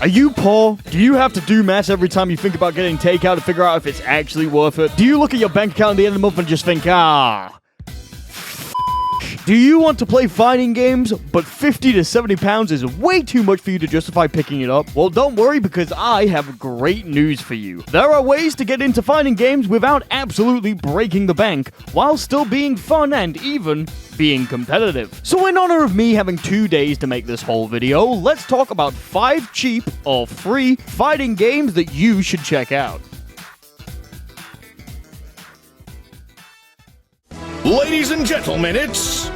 Are you poor? Do you have to do maths every time you think about getting takeout to figure out if it's actually worth it? Do you look at your bank account at the end of the month and just think, Do you want to play fighting games, but 50 to 70 pounds is way too much for you to justify picking it up? Well, don't worry, because I have great news for you. There are ways to get into fighting games without absolutely breaking the bank, while still being fun and even being competitive. So in honor of me having 2 days to make this whole video, let's talk about 5 cheap or free fighting games that you should check out. Ladies and gentlemen, it's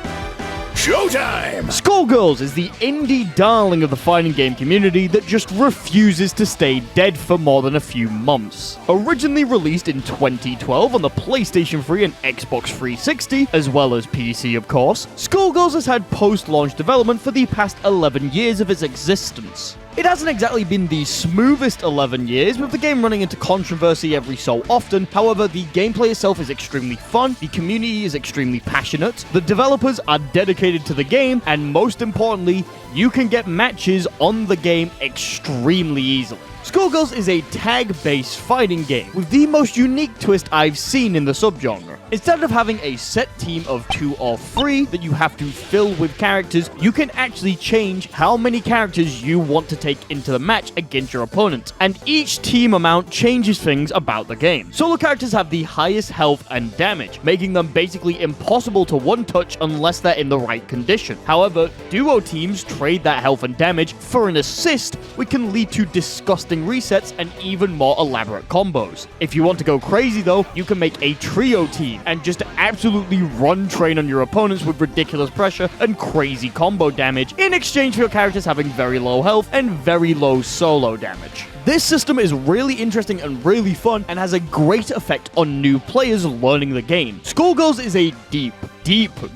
Showdown! Skullgirls is the indie darling of the fighting game community that just refuses to stay dead for more than a few months. Originally released in 2012 on the PlayStation 3 and Xbox 360, as well as PC of course, Skullgirls has had post-launch development for the past 11 years of its existence. It hasn't exactly been the smoothest 11 years, with the game running into controversy every so often. However, the gameplay itself is extremely fun, the community is extremely passionate, the developers are dedicated to the game, and most importantly, you can get matches on the game extremely easily. Skullgirls is a tag-based fighting game, with the most unique twist I've seen in the subgenre. Instead of having a set team of 2 or 3 that you have to fill with characters, you can actually change how many characters you want to take into the match against your opponent, and each team amount changes things about the game. Solo characters have the highest health and damage, making them basically impossible to one-touch unless they're in the right condition. However, duo teams trade that health and damage for an assist, which can lead to disgusting resets and even more elaborate combos. If you want to go crazy though, you can make a trio team and just absolutely run train on your opponents with ridiculous pressure and crazy combo damage in exchange for your characters having very low health and very low solo damage. This system is really interesting and really fun and has a great effect on new players learning the game. Skullgirls is a deep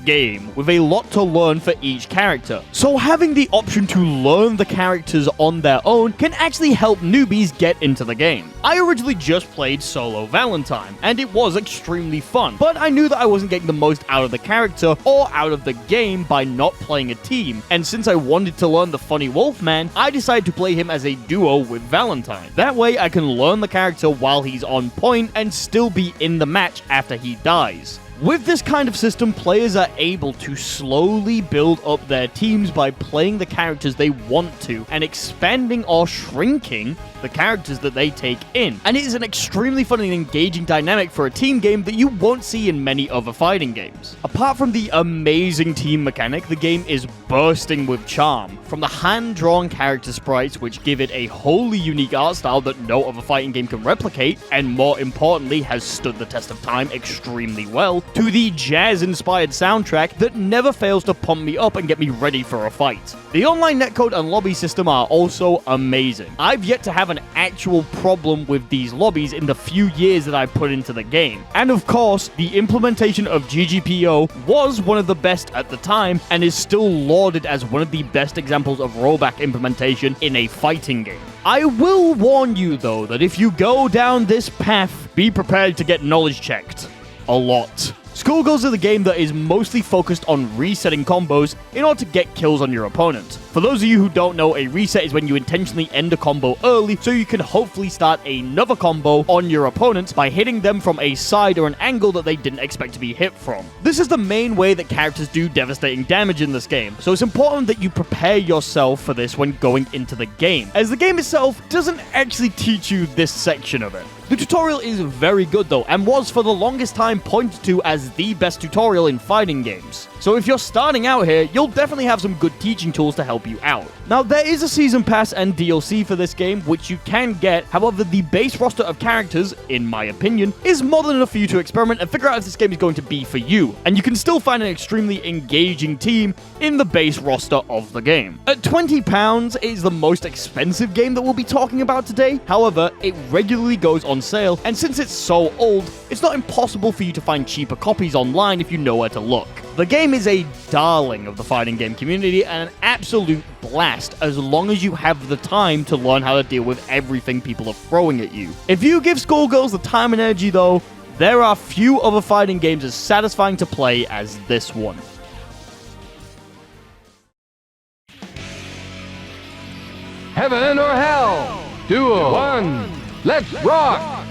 game with a lot to learn for each character. So having the option to learn the characters on their own can actually help newbies get into the game. I originally just played solo Valentine, and it was extremely fun, but I knew that I wasn't getting the most out of the character or out of the game by not playing a team, and since I wanted to learn the funny Wolfman, I decided to play him as a duo with Valentine. That way I can learn the character while he's on point and still be in the match after he dies. With this kind of system, players are able to slowly build up their teams by playing the characters they want to and expanding or shrinking the characters that they take in. And it is an extremely fun and engaging dynamic for a team game that you won't see in many other fighting games. Apart from the amazing team mechanic, the game is bursting with charm. From the hand-drawn character sprites, which give it a wholly unique art style that no other fighting game can replicate, and more importantly has stood the test of time extremely well, to the jazz-inspired soundtrack that never fails to pump me up and get me ready for a fight. The online netcode and lobby system are also amazing. I've yet to have an actual problem with these lobbies in the few years that I've put into the game. And of course, the implementation of GGPO was one of the best at the time and is still lauded as one of the best examples of rollback implementation in a fighting game. I will warn you though that if you go down this path, be prepared to get knowledge checked. A lot. Skullgirls is a game that is mostly focused on resetting combos in order to get kills on your opponent. For those of you who don't know, a reset is when you intentionally end a combo early so you can hopefully start another combo on your opponent by hitting them from a side or an angle that they didn't expect to be hit from. This is the main way that characters do devastating damage in this game, so it's important that you prepare yourself for this when going into the game, as the game itself doesn't actually teach you this section of it. The tutorial is very good though, and was for the longest time pointed to as the best tutorial in fighting games. So if you're starting out here, you'll definitely have some good teaching tools to help you out. Now, there is a season pass and DLC for this game, which you can get. However, the base roster of characters, in my opinion, is more than enough for you to experiment and figure out if this game is going to be for you. And you can still find an extremely engaging team in the base roster of the game. At £20, it is the most expensive game that we'll be talking about today. However, it regularly goes on sale, and since it's so old, it's not impossible for you to find cheaper copies online if you know where to look. The game is a darling of the fighting game community and an absolute blast as long as you have the time to learn how to deal with everything people are throwing at you. If you give Skullgirls the time and energy though, there are few other fighting games as satisfying to play as this one. Heaven or hell? 2, 1, let's rock!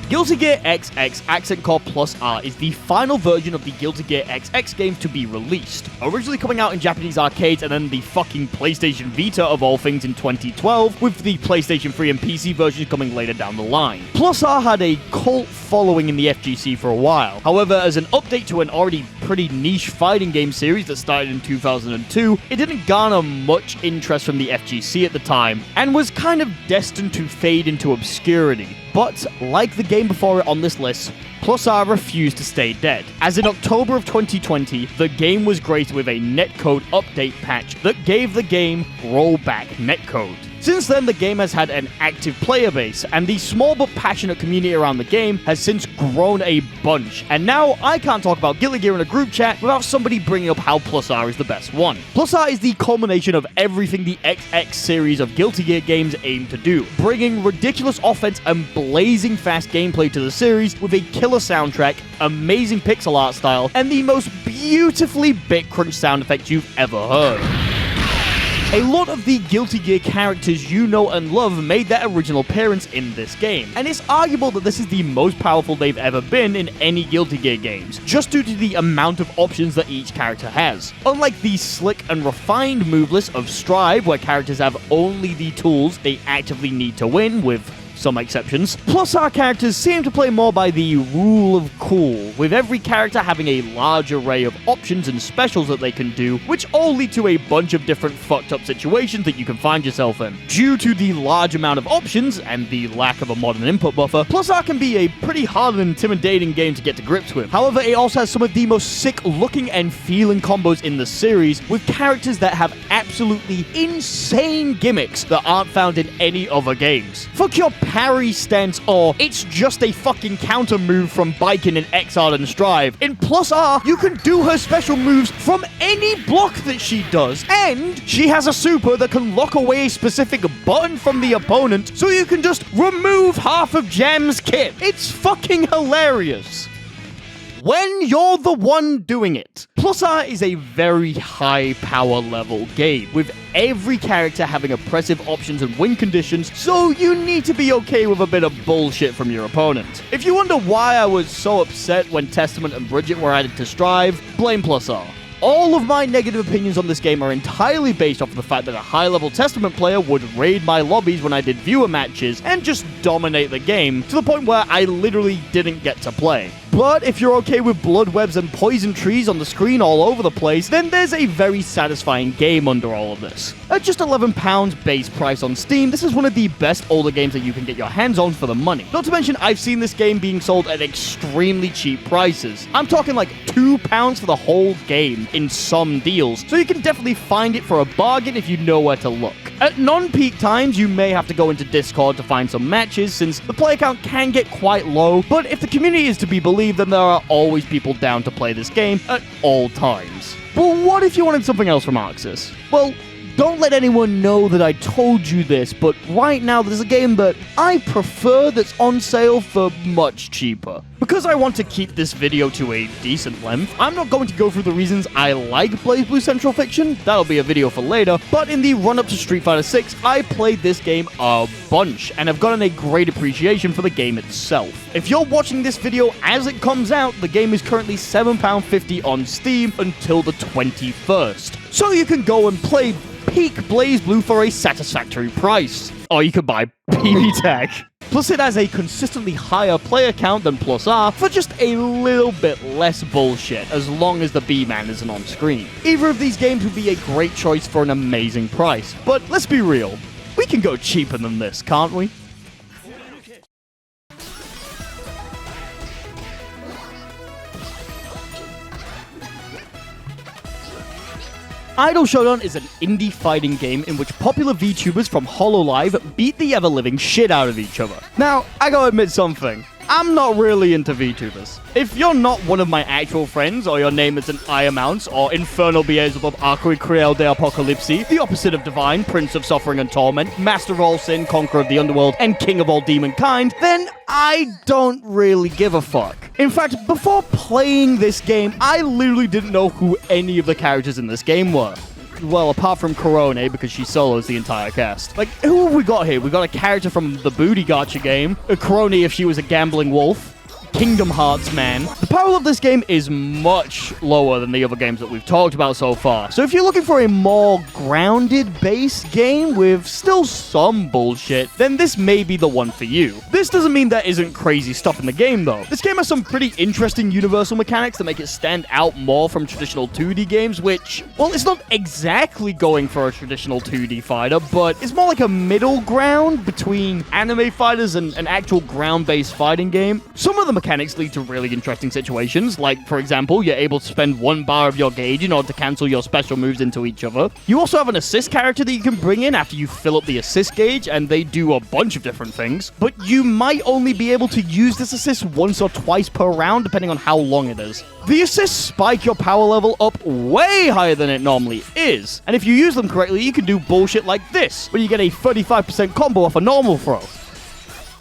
Guilty Gear XX Accent Core Plus R is the final version of the Guilty Gear XX game to be released. Originally coming out in Japanese arcades and then the fucking PlayStation Vita of all things in 2012, with the PlayStation 3 and PC versions coming later down the line. Plus R had a cult following in the FGC for a while. However, as an update to an already pretty niche fighting game series that started in 2002, it didn't garner much interest from the FGC at the time, and was kind of destined to fade into obscurity. But, like the game before it on this list, Plus R refused to stay dead, as in October of 2020, the game was graced with a netcode update patch that gave the game rollback netcode. Since then, the game has had an active player base, and the small but passionate community around the game has since grown a bunch, and now I can't talk about Guilty Gear in a group chat without somebody bringing up how Plus R is the best one. Plus R is the culmination of everything the XX series of Guilty Gear games aim to do, bringing ridiculous offense and blazing fast gameplay to the series with a killer soundtrack, amazing pixel art style, and the most beautifully bit crunch sound effects you've ever heard. A lot of the Guilty Gear characters you know and love made their original appearance in this game, and it's arguable that this is the most powerful they've ever been in any Guilty Gear games, just due to the amount of options that each character has. Unlike the slick and refined move list of Strive, where characters have only the tools they actively need to win, with some exceptions, Plus R characters seem to play more by the rule of cool, with every character having a large array of options and specials that they can do, which all lead to a bunch of different fucked up situations that you can find yourself in. Due to the large amount of options and the lack of a modern input buffer, Plus R can be a pretty hard and intimidating game to get to grips with. However, it also has some of the most sick looking and feeling combos in the series, with characters that have absolutely insane gimmicks that aren't found in any other games. Fuck your parry stance, or it's just a fucking counter move from Bikin in Exile and Strive. In Plus R, you can do her special moves from any block that she does, and she has a super that can lock away a specific button from the opponent, so you can just remove half of Jam's kit. It's fucking hilarious when you're the one doing it. Plus R is a very high power level game, with every character having oppressive options and win conditions, so you need to be okay with a bit of bullshit from your opponent. If you wonder why I was so upset when Testament and Bridget were added to Strive, blame Plus R. All of my negative opinions on this game are entirely based off of the fact that a high-level Testament player would raid my lobbies when I did viewer matches and just dominate the game, to the point where I literally didn't get to play. But if you're okay with blood webs and poison trees on the screen all over the place, then there's a very satisfying game under all of this. At just £11 base price on Steam, this is one of the best older games that you can get your hands on for the money. Not to mention, I've seen this game being sold at extremely cheap prices. I'm talking like £2 for the whole game in some deals, so you can definitely find it for a bargain if you know where to look. At non-peak times, you may have to go into Discord to find some matches, since the player count can get quite low, but if the community is to be believed, then there are always people down to play this game at all times. But what if you wanted something else from Arxis? Well, don't let anyone know that I told you this, but right now there's a game that I prefer that's on sale for much cheaper. Because I want to keep this video to a decent length, I'm not going to go through the reasons I like BlazBlue Central Fiction, that'll be a video for later, but in the run-up to Street Fighter 6, I played this game a bunch, and have gotten a great appreciation for the game itself. If you're watching this video as it comes out, the game is currently £7.50 on Steam until the 21st. So you can go and play peak BlazBlue for a satisfactory price. Or you could buy PB Tag. Plus, it has a consistently higher player count than Plus R for just a little bit less bullshit, as long as the B-Man isn't on screen. Either of these games would be a great choice for an amazing price, but let's be real, we can go cheaper than this, can't we? Idol Showdown is an indie fighting game in which popular VTubers from HoloLive beat the ever-living shit out of each other. Now, I gotta admit something. I'm not really into VTubers. If you're not one of my actual friends, or your name is an Iamounts, or Infernal Beelzebub Arcade Criel de Apocalypse, the opposite of Divine, Prince of Suffering and Torment, Master of all sin, Conqueror of the Underworld, and King of all demonkind, then I don't really give a fuck. In fact, before playing this game, I literally didn't know who any of the characters in this game were. well, apart from Korone, because she solos the entire cast. Like, who have we got here? We got a character from the Booty Gacha game, a Korone if she was a gambling wolf, Kingdom Hearts man. The power of this game is much lower than the other games that we've talked about so far. So if you're looking for a more grounded base game with still some bullshit, then this may be the one for you. This doesn't mean there isn't crazy stuff in the game though. This game has some pretty interesting universal mechanics that make it stand out more from traditional 2D games, which, well, it's not exactly going for a traditional 2D fighter, but it's more like a middle ground between anime fighters and an actual ground-based fighting game. Some of the mechanics lead to really interesting situations, like, for example, you're able to spend 1 bar of your gauge in order to cancel your special moves into each other. You also have an assist character that you can bring in after you fill up the assist gauge, and they do a bunch of different things, but you might only be able to use this assist once or twice per round, depending on how long it is. The assists spike your power level up way higher than it normally is, and if you use them correctly, you can do bullshit like this, where you get a 35% combo off a normal throw.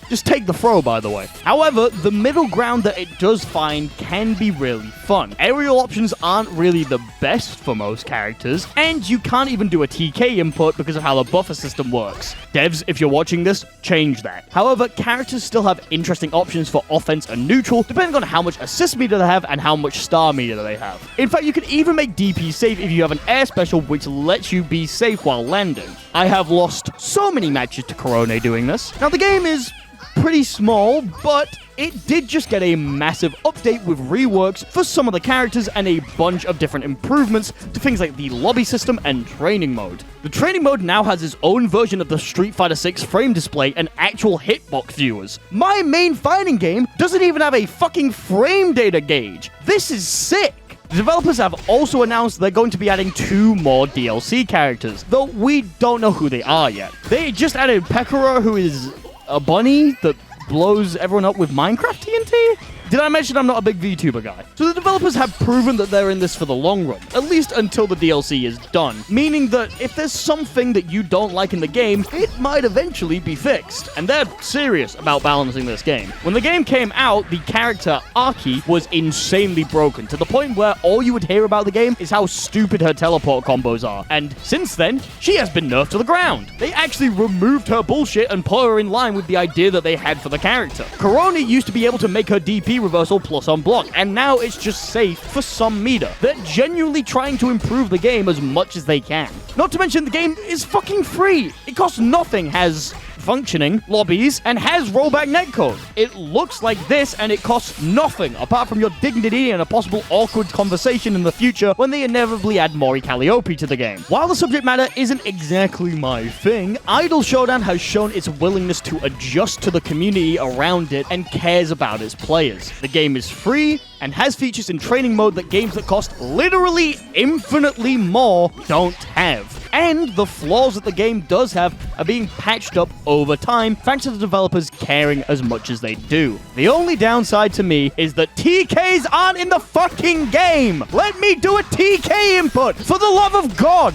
Just take the throw, by the way. However, the middle ground that it does find can be really fun. Aerial options aren't really the best for most characters, and you can't even do a TK input because of how the buffer system works. Devs, if you're watching this, change that. However, characters still have interesting options for offense and neutral, depending on how much assist meter they have and how much star meter they have. In fact, you can even make DP safe if you have an air special which lets you be safe while landing. I have lost so many matches to Korone doing this. Now, the game is pretty small, but it did just get a massive update with reworks for some of the characters and a bunch of different improvements to things like the lobby system and training mode. The training mode now has its own version of the Street Fighter 6 frame display and actual hitbox viewers. My main fighting game doesn't even have a fucking frame data gauge. This is sick. The developers have also announced they're going to be adding 2 more DLC characters, though we don't know who they are yet. They just added Pekora, who is a bunny that blows everyone up with Minecraft TNT? Did I mention I'm not a big VTuber guy? So the developers have proven that they're in this for the long run, at least until the DLC is done, meaning that if there's something that you don't like in the game, it might eventually be fixed. And they're serious about balancing this game. When the game came out, the character Aki was insanely broken, to the point where all you would hear about the game is how stupid her teleport combos are. And since then, she has been nerfed to the ground. They actually removed her bullshit and put her in line with the idea that they had for the character. Korone used to be able to make her DP reversal plus on block, and now it's just safe for some meter. They're genuinely trying to improve the game as much as they can. Not to mention, the game is fucking free. It costs nothing, has functioning lobbies, and has rollback netcode. It looks like this, and it costs nothing apart from your dignity and a possible awkward conversation in the future when they inevitably add Mori Calliope to the game. While the subject matter isn't exactly my thing, Idol Showdown has shown its willingness to adjust to the community around it and cares about its players. The game is free and has features in training mode that games that cost literally infinitely more don't have. And the flaws that the game does have are being patched up over time thanks to the developers caring as much as they do. The only downside to me is that TKs aren't in the fucking game! Let me do a TK input, for the love of God!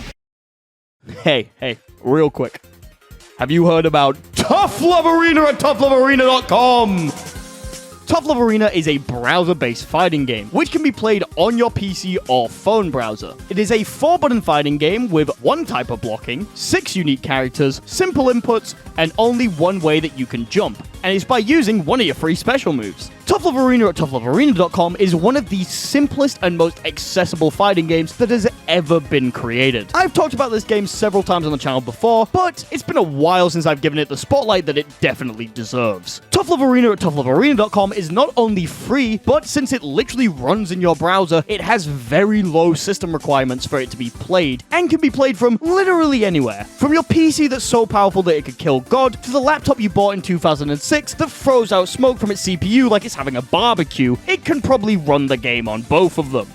Hey, real quick. Have you heard about Tough Love Arena at toughlovearena.com? Tough Love Arena is a browser-based fighting game, which can be played on your PC or phone browser. It is a 4-button fighting game with 1 type of blocking, 6 unique characters, simple inputs, and only 1 way that you can jump, and it's by using one of your free special moves. Tough Love Arena at toughlovearena.com is one of the simplest and most accessible fighting games that has ever been created. I've talked about this game several times on the channel before, but it's been a while since I've given it the spotlight that it definitely deserves. Tough Love Arena at toughlovearena.com is not only free, but since it literally runs in your browser, it has very low system requirements for it to be played, and can be played from literally anywhere. From your PC that's so powerful that it could kill God, to the laptop you bought in 2006 that throws out smoke from its CPU like it's having a barbecue, it can probably run the game on both of them.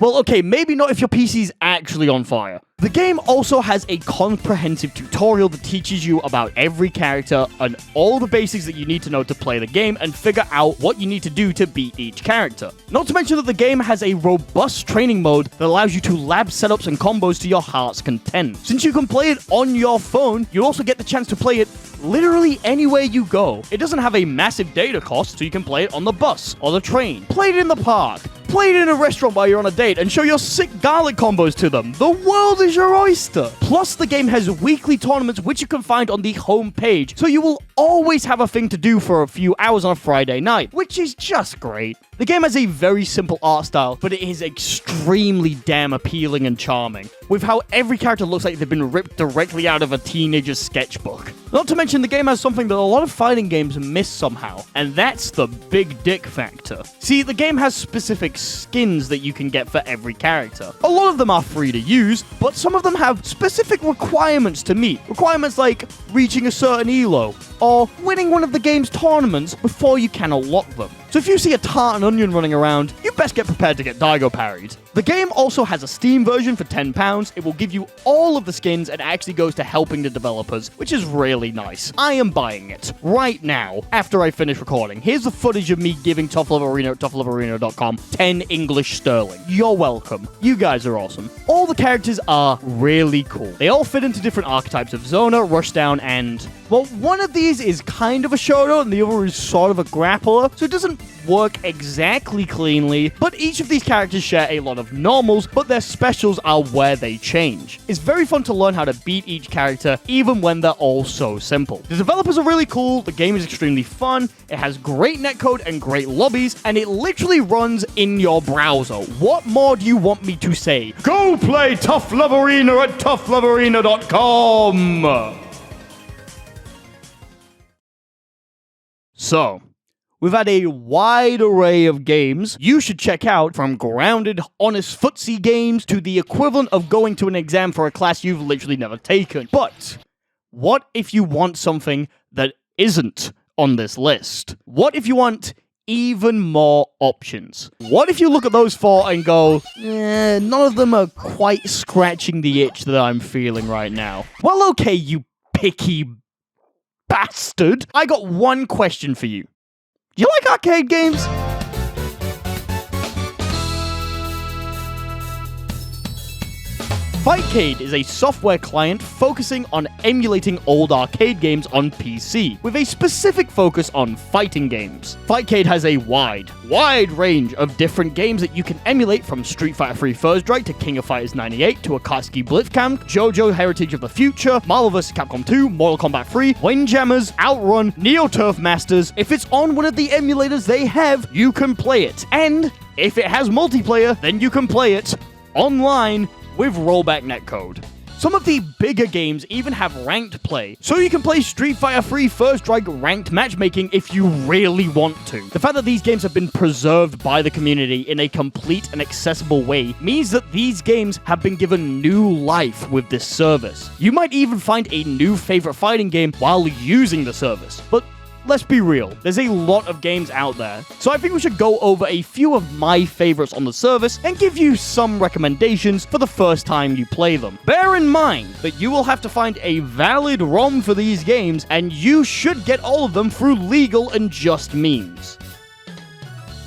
Well, okay, maybe not if your PC's actually on fire. The game also has a comprehensive tutorial that teaches you about every character and all the basics that you need to know to play the game and figure out what you need to do to beat each character. Not to mention that the game has a robust training mode that allows you to lab setups and combos to your heart's content. Since you can play it on your phone, you also get the chance to play it literally anywhere you go. It doesn't have a massive data cost, so you can play it on the bus or the train. Play it in the park. Play it in a restaurant while you're on a date and show your sick garlic combos to them. The world is your oyster. Plus, the game has weekly tournaments which you can find on the home page, so you will always have a thing to do for a few hours on a Friday night, which is just great. The game has a very simple art style, but it is extremely damn appealing and charming, with how every character looks like they've been ripped directly out of a teenager's sketchbook. Not to mention, the game has something that a lot of fighting games miss somehow, and that's the big dick factor. See, the game has specific skins that you can get for every character. A lot of them are free to use, but some of them have specific requirements to meet. Requirements like reaching a certain elo, or winning one of the game's tournaments before you can unlock them. So if you see a tartan onion running around, you best get prepared to get Daigo parried. The game also has a Steam version for £10. It will give you all of the skins and actually goes to helping the developers, which is really nice. I am buying it right now after I finish recording. Here's the footage of me giving Tough Love Arena at toughlovearena.com 10 English sterling. You're welcome. You guys are awesome. All the characters are really cool. They all fit into different archetypes of Zona, Rushdown, and... well, one of these is kind of a showdown and the other is sort of a grappler, so it doesn't work exactly cleanly, but each of these characters share a lot of normals, but their specials are where they change. It's very fun to learn how to beat each character, even when they're all so simple. The developers are really cool, the game is extremely fun, it has great netcode and great lobbies, and it literally runs in your browser. What more do you want me to say? Go play Tough Love Arena at toughlovearena.com! So, we've had a wide array of games you should check out, from grounded, honest footsie games to the equivalent of going to an exam for a class you've literally never taken. But what if you want something that isn't on this list? What if you want even more options? What if you look at those four and go, none of them are quite scratching the itch that I'm feeling right now? Well, okay, you picky bastard. I got one question for you. Do you like arcade games? Fightcade is a software client focusing on emulating old arcade games on PC, with a specific focus on fighting games. Fightcade has a wide range of different games that you can emulate, from Street Fighter 3 First Strike to King of Fighters 98 to Akatsuki Blitzkampf, JoJo Heritage of the Future, Marvel vs. Capcom 2, Mortal Kombat 3, Windjammers, Outrun, Neo Turf Masters. If it's on one of the emulators they have, you can play it. And if it has multiplayer, then you can play it online with rollback netcode. Some of the bigger games even have ranked play, so you can play Street Fighter 3 First Strike ranked matchmaking if you really want to. The fact that these games have been preserved by the community in a complete and accessible way means that these games have been given new life with this service. You might even find a new favorite fighting game while using the service, but let's be real, there's a lot of games out there, so I think we should go over a few of my favorites on the service and give you some recommendations for the first time you play them. Bear in mind that you will have to find a valid ROM for these games, and you should get all of them through legal and just means.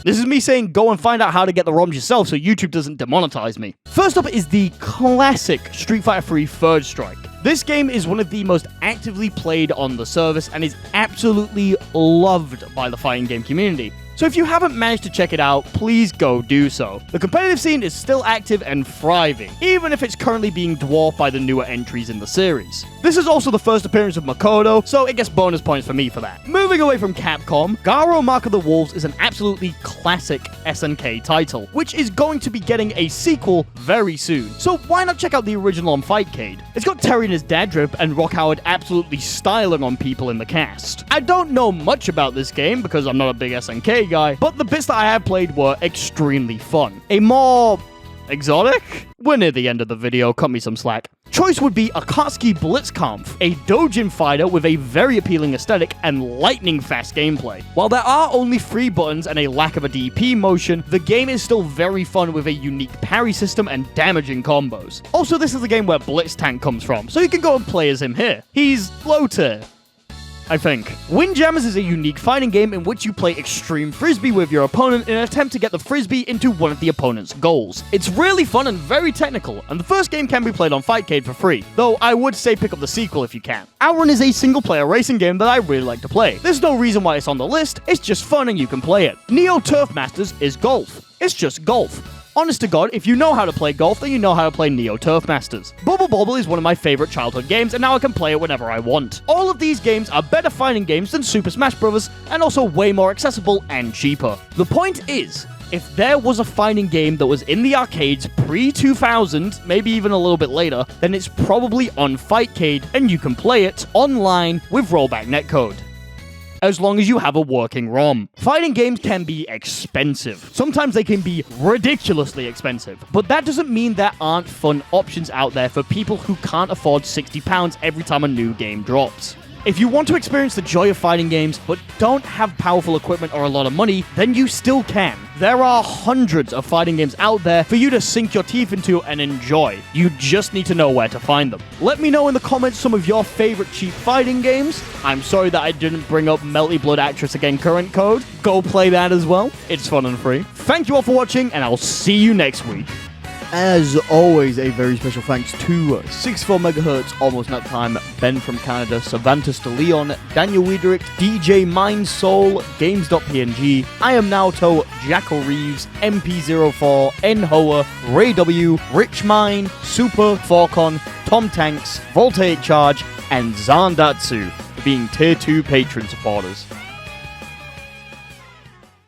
This is me saying go and find out how to get the ROMs yourself so YouTube doesn't demonetize me. First up is the classic Street Fighter 3 Third Strike. This game is one of the most actively played on the service and is absolutely loved by the fighting game community. So if you haven't managed to check it out, please go do so. The competitive scene is still active and thriving, even if it's currently being dwarfed by the newer entries in the series. This is also the first appearance of Makoto, so it gets bonus points for me for that. Moving away from Capcom, Garo Mark of the Wolves is an absolutely classic SNK title, which is going to be getting a sequel very soon. So why not check out the original on Fightcade? It's got Terry and his dad drip and Rock Howard absolutely styling on people in the cast. I don't know much about this game because I'm not a big SNK guy, but the bits that I have played were extremely fun. A more exotic? We're near the end of the video, cut me some slack. Choice would be Akatsuki Blitzkampf, a doujin fighter with a very appealing aesthetic and lightning-fast gameplay. While there are only 3 buttons and a lack of a DP motion, the game is still very fun with a unique parry system and damaging combos. Also, this is the game where Blitztank comes from, so you can go and play as him here. He's low tier. I think. Windjammers is a unique fighting game in which you play extreme frisbee with your opponent in an attempt to get the frisbee into one of the opponent's goals. It's really fun and very technical, and the first game can be played on Fightcade for free, though I would say pick up the sequel if you can. Outrun is a single-player racing game that I really like to play. There's no reason why it's on the list, it's just fun and you can play it. Neo Turf Masters is golf. It's just golf. Honest to God, if you know how to play golf, then you know how to play Neo Turf Masters. Bubble Bobble is one of my favorite childhood games, and now I can play it whenever I want. All of these games are better fighting games than Super Smash Bros., and also way more accessible and cheaper. The point is, if there was a fighting game that was in the arcades pre-2000, maybe even a little bit later, then it's probably on Fightcade, and you can play it online with rollback netcode, as long as you have a working ROM. Fighting games can be expensive. Sometimes they can be ridiculously expensive. But that doesn't mean there aren't fun options out there for people who can't afford £60 every time a new game drops. If you want to experience the joy of fighting games, but don't have powerful equipment or a lot of money, then you still can. There are hundreds of fighting games out there for you to sink your teeth into and enjoy. You just need to know where to find them. Let me know in the comments some of your favorite cheap fighting games. I'm sorry that I didn't bring up Melty Blood Actress Again current code. Go play that as well. It's fun and free. Thank you all for watching, and I'll see you next week. As always, a very special thanks to 64 MHz, Almost Nap Time, Ben from Canada, Savantus de Leon, Daniel Wiederick, DJ Mindsoul, Games.png, I Am Naoto, Jackal Reeves, MP04, Nhoa, Ray W, Rich Mine, Super, Falcon, Tom Tanks, Voltaic Charge, and Zandatsu for being Tier 2 patron supporters.